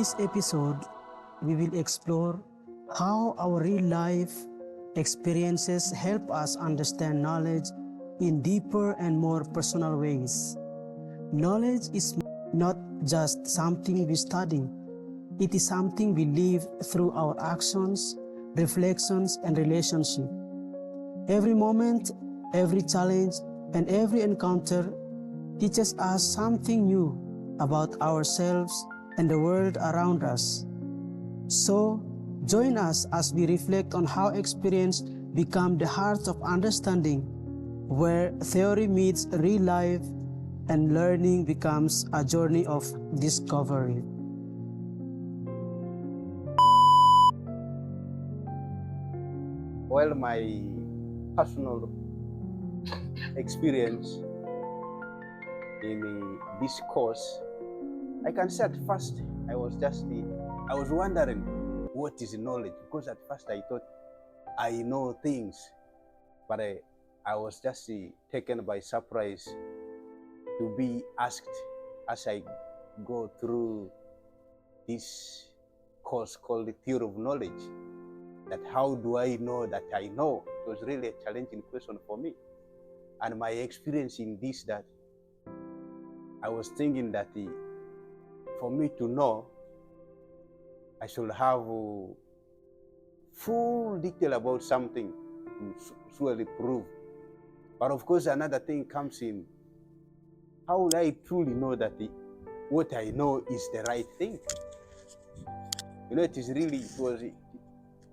this episode, we will explore how our real life experiences help us understand knowledge in deeper and more personal ways. Knowledge is not just something we study, it is something we live through our actions, reflections, and relationships. Every moment, every challenge, and every encounter teaches us something new about ourselves and the world around us. So, join us as we reflect on how experience becomes the heart of understanding, where theory meets real life and learning becomes a journey of discovery. Well, my personal experience in this course, I can say at first I was wondering what is knowledge, because at first I thought I know things, but I was just taken by surprise to be asked as I go through this course called the Theory of Knowledge, that how do I know that I know? It was really a challenging question for me. And my experience in this, that I was thinking that for me to know, I should have full detail about something to surely prove. But of course, another thing comes in. How will I truly know that what I know is the right thing? You know, it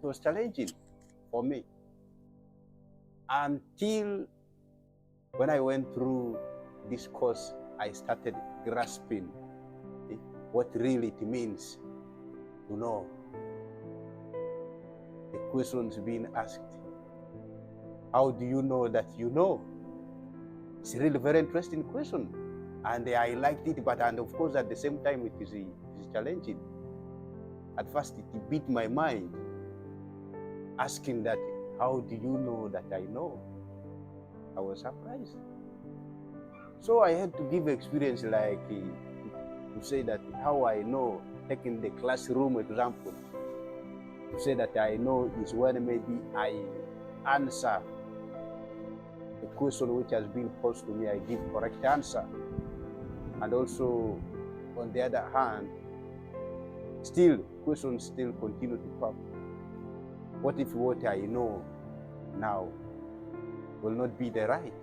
was challenging for me until when I went through this course, I started grasping what really it means to know. The questions being asked, how do you know that you know? It's really very interesting question, and I liked it, and of course at the same time it is challenging. At first it beat my mind, asking that, how do you know that I know? I was surprised. So I had to give experience, like to say that how I know, taking the classroom example, to say that I know is when maybe I answer the question which has been posed to me, I give correct answer. And also, on the other hand, still questions still continue to come. What if what I know now will not be the right?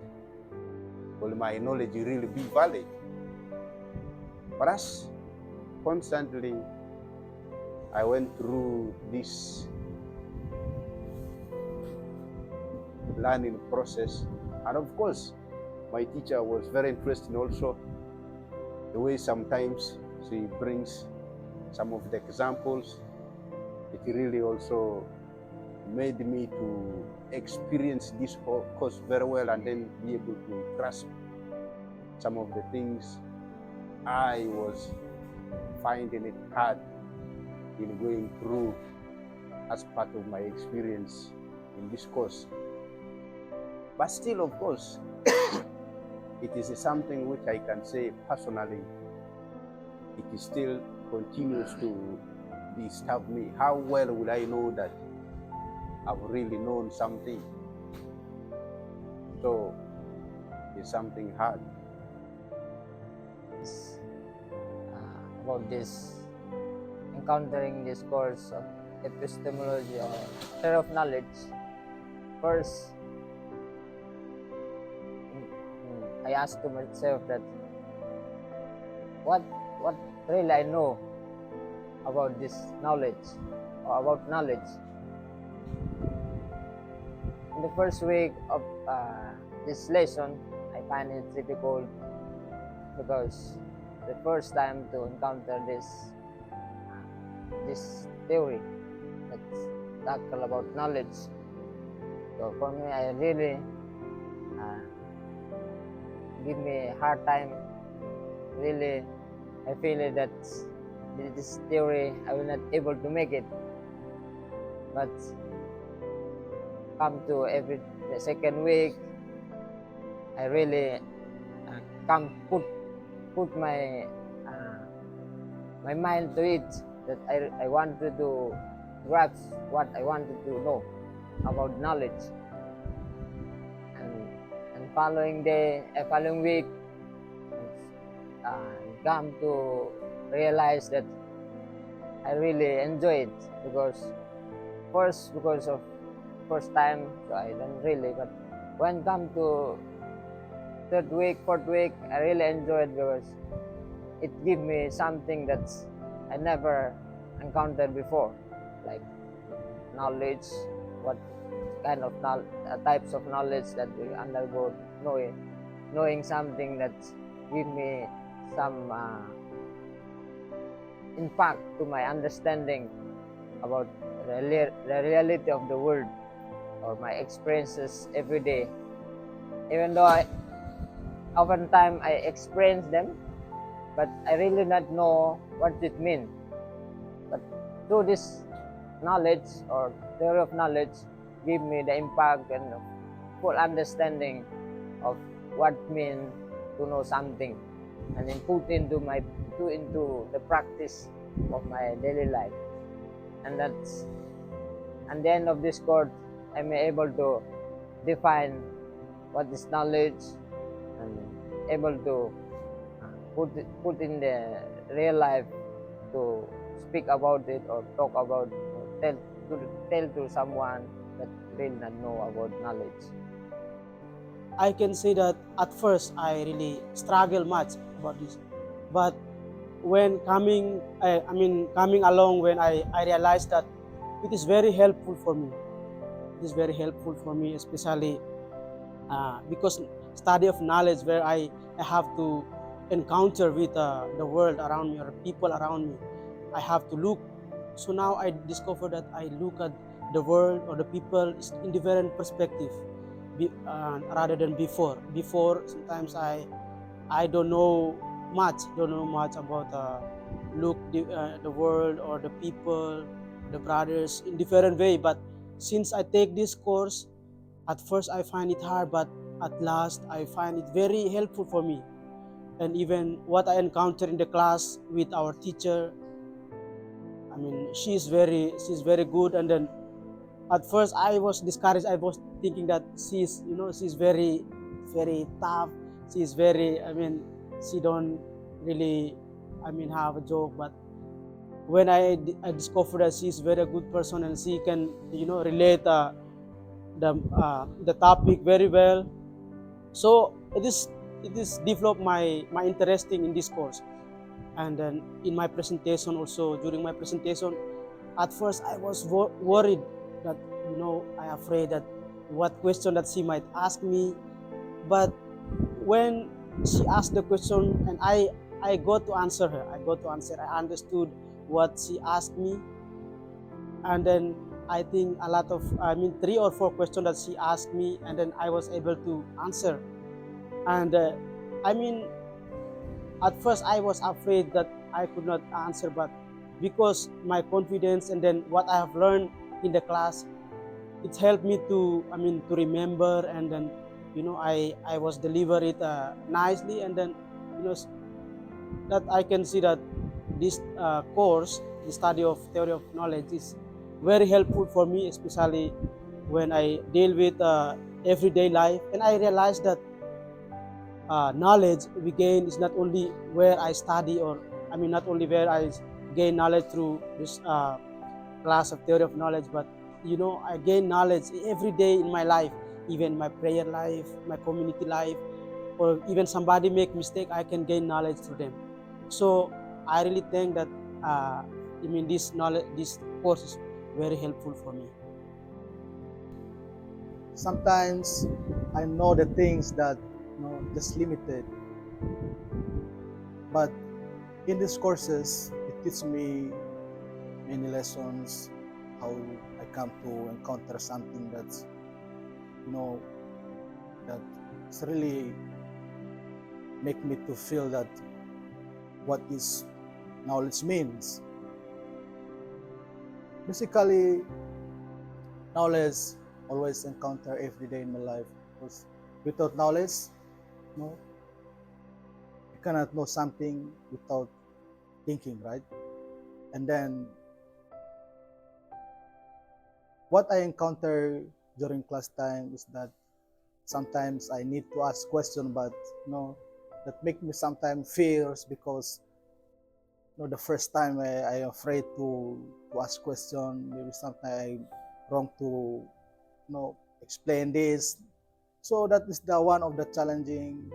Will my knowledge really be valid? But as constantly I went through this learning process, and of course my teacher was very interesting also, the way sometimes she brings some of the examples. It really also made me to experience this course very well, and then be able to grasp some of the things I was finding it hard in going through as part of my experience in this course. But still, of course, it is something which I can say personally, it is still continues to disturb me. How well will I know that I've really known something? So it's something hard. About this, encountering this course of epistemology or theory of knowledge. First, I asked to myself that what really I know about this knowledge, or about knowledge. In the first week of this lesson, I find it difficult because the first time to encounter this theory that's tackle about knowledge. So for me, I really give me a hard time. Really, I feel that this theory I will not able to make it. But come to the second week, I really come put my my mind to it, that I wanted to grasp what I wanted to know about knowledge. And following week, come to realize that I really enjoy it because of first time, so I don't really. But when come to third week, fourth week, I really enjoy it because it give me something that's I never encountered before, like knowledge, what kind of types of knowledge that we undergo, knowing something that give me some impact to my understanding about the reality of the world or my experiences every day. Even though oftentimes I experience them, but I really not know what it means. But through this knowledge or theory of knowledge, give me the impact and full understanding of what means to know something, and then put into the practice of my daily life. And that's at the end of this course, I'm able to define what is knowledge and able to put in the real life to speak about it or talk about or tell to someone that really not know about knowledge. I can say that at first I really struggle much about this, but when coming along, when I realized that it is very helpful for me. It is very helpful for me, especially because study of knowledge where I have to encounter with the world around me or people around me. I have to look. So now I discover that I look at the world or the people in different perspective, rather than before. Before sometimes I don't know much about look the world or the people, the brothers in different way. But since I take this course, at first I find it hard, but at last I find it very helpful for me. And even what I encounter in the class with our teacher, I mean, she's very good. And then at first I was discouraged. I was thinking that she's very tough. She's very, I mean, she don't really, I mean, have a joke. But when I discovered that she's very good person and she can, relate the topic very well. So it is developed my interesting in this course. And then in my presentation also, during my presentation, at first I was worried that, I afraid that what question that she might ask me. But when she asked the question and I got to answer her, I understood what she asked me. And then I think a lot of, I mean, 3 or 4 questions that she asked me, and then I was able to answer. And I mean, at first I was afraid that I could not answer, but because my confidence and then what I have learned in the class, it helped me to, I mean, to remember. And then, I was deliver it nicely. And then, that I can see that this course, the study of theory of knowledge, is very helpful for me, especially when I deal with everyday life. And I realized that knowledge we gain is not only where I study, or I mean, not only where I gain knowledge through this class of theory of knowledge, but I gain knowledge every day in my life, even my prayer life, my community life, or even somebody make mistake, I can gain knowledge through them. So I really think that I mean, this course is very helpful for me. Sometimes I know the things that just limited, but in these courses it teaches me many lessons, how I come to encounter something that's that it's really make me to feel that what is knowledge means. Basically, knowledge always encounter every day in my life, because without knowledge, you cannot know something without thinking, right? And then what I encounter during class time is that sometimes I need to ask questions, but that make me sometimes fears because the first time I am afraid to ask question. Maybe sometimes I wrong to explain this. So that is the one of the challenging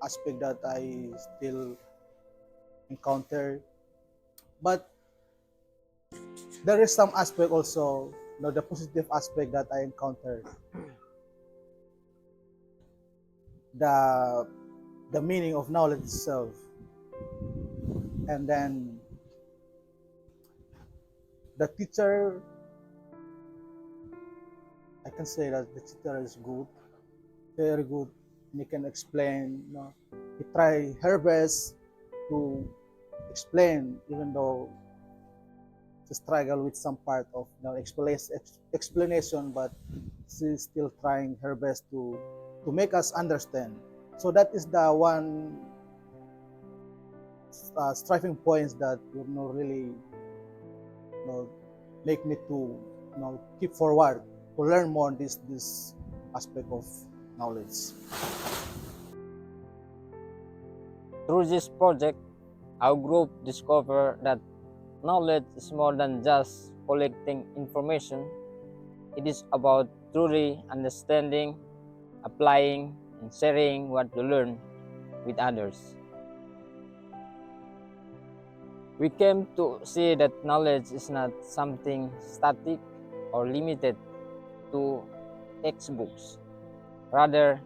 aspect that I still encounter. But there is some aspect also, the positive aspect that I encountered. The meaning of knowledge itself. And then the teacher, I can say that the teacher is good, very good. And he can explain, he try her best to explain, even though to struggle with some part of explanation, but she's still trying her best to make us understand. So that is the one striving points that really make me to keep forward to learn more this aspect of knowledge. Through this project, our group discovered that knowledge is more than just collecting information. It is about truly understanding, applying, and sharing what you learn with others. We came to see that knowledge is not something static or limited to textbooks. Rather,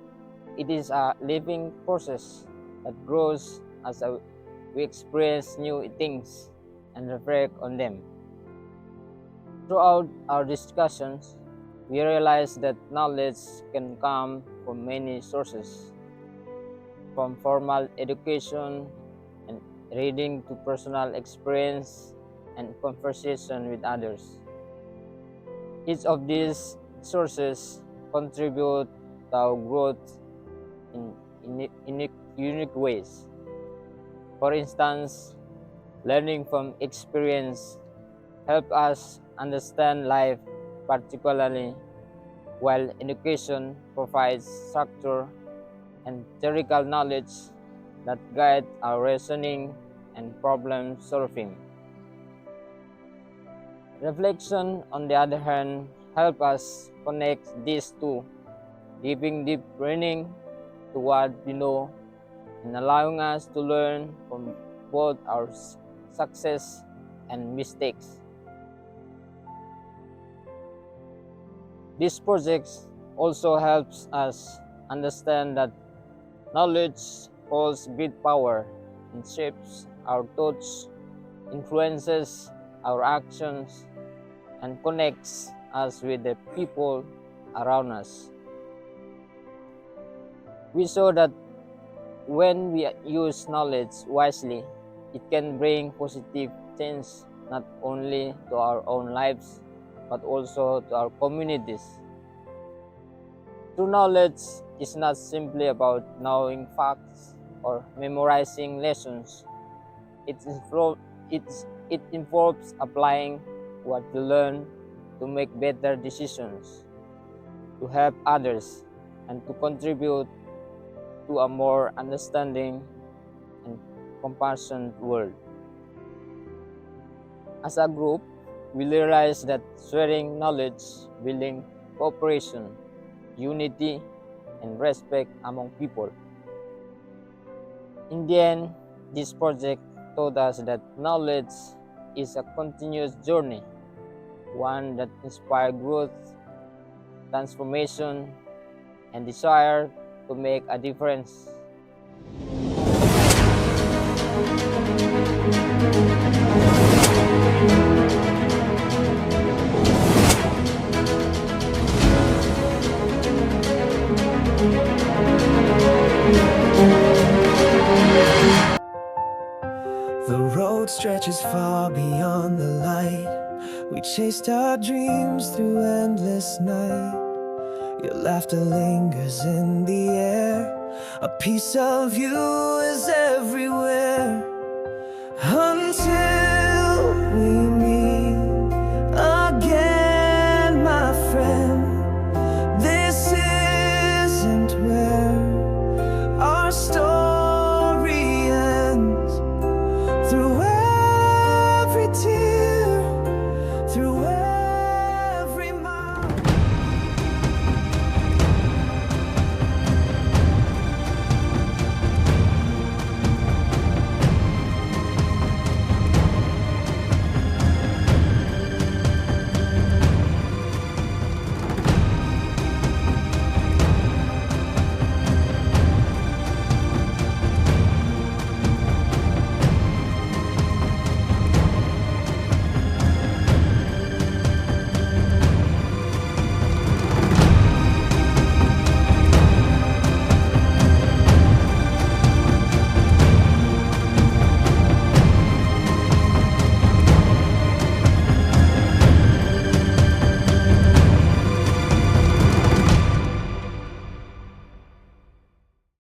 it is a living process that grows as we experience new things and reflect on them. Throughout our discussions, we realized that knowledge can come from many sources, from formal education and reading to personal experience and conversation with others. Each of these sources contribute to our growth in unique ways. For instance, learning from experience help us understand life particularly, while education provides structure and theoretical knowledge that guide our reasoning and problem solving. Reflection, on the other hand, help us connect these two, giving deep meaning to what we know and allowing us to learn from both our success and mistakes. This project also helps us understand that knowledge holds great power and shapes our thoughts, influences our actions, and connects us with the people around us. We saw that when we use knowledge wisely, it can bring positive change not only to our own lives, but also to our communities. True knowledge is not simply about knowing facts or memorizing lessons. It involves applying what we learn to make better decisions, to help others, and to contribute to a more understanding and compassionate world. As a group, we realize that sharing knowledge, building cooperation, unity, and respect among people. In the end, this project taught us that knowledge is a continuous journey, one that inspires growth, transformation, and desire to make a difference. The road stretches far beyond the light. We chased our dreams through endless night. Your laughter lingers in the air. A piece of you is everywhere. Until